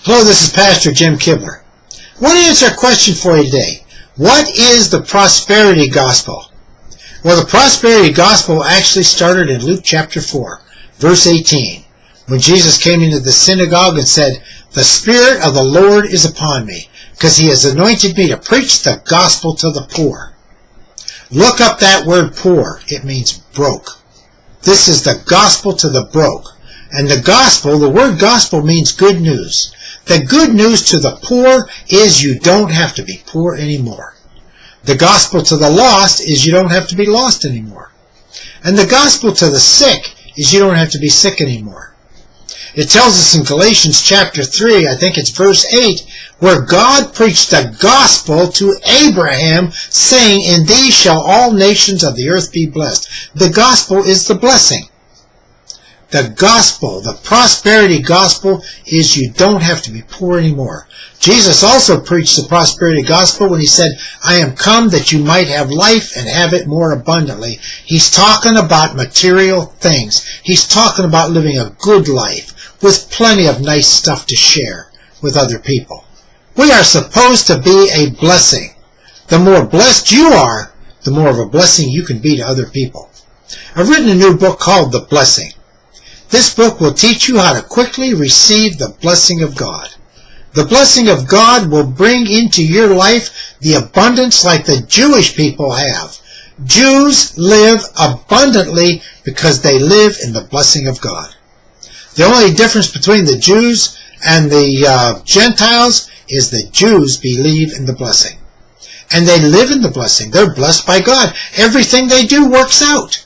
Hello, this is Pastor Jim Kibler. I want to answer a question for you today. What is the prosperity gospel? Well, the prosperity gospel actually started in Luke chapter 4, verse 18, when Jesus came into the synagogue and said, "The Spirit of the Lord is upon me, because he has anointed me to preach the gospel to the poor." Look up that word poor. It means broke. This is the gospel to the broke. And the gospel, the word gospel means good news. The good news to the poor is you don't have to be poor anymore. The gospel to the lost is you don't have to be lost anymore. And the gospel to the sick is you don't have to be sick anymore. It tells us in Galatians chapter 3, I think it's verse 8, where God preached the gospel to Abraham, saying, "In thee shall all nations of the earth be blessed." The gospel is the blessing. The gospel, the prosperity gospel, is you don't have to be poor anymore. Jesus also preached the prosperity gospel when he said, "I am come that you might have life and have it more abundantly." He's talking about material things. He's talking about living a good life with plenty of nice stuff to share with other people. We are supposed to be a blessing. The more blessed you are, the more of a blessing you can be to other people. I've written a new book called The Blessing. This book will teach you how to quickly receive the blessing of God. The blessing of God will bring into your life the abundance like the Jewish people have. Jews live abundantly because they live in the blessing of God. The only difference between the Jews and the Gentiles is the Jews believe in the blessing. And they live in the blessing. They're blessed by God. Everything they do works out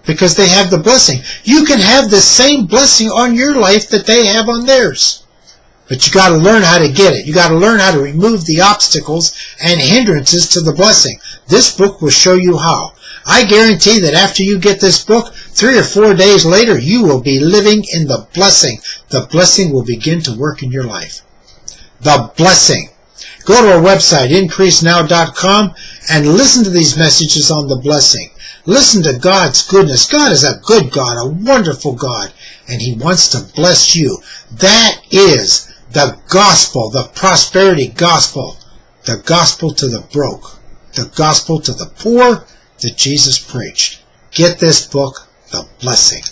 because they have the blessing. You can have the same blessing on your life that they have on theirs. But you got to learn how to get it. You got to learn how to remove the obstacles and hindrances to the blessing. This book will show you how. I guarantee that after you get this book, 3 or 4 days later, you will be living in the blessing. The blessing will begin to work in your life. The blessing. Go to our website, increasenow.com, and listen to these messages on the blessing. Listen to God's goodness. God is a good God, a wonderful God, and he wants to bless you. That is the gospel, the prosperity gospel, the gospel to the broke, the gospel to the poor that Jesus preached. Get this book, The Blessing.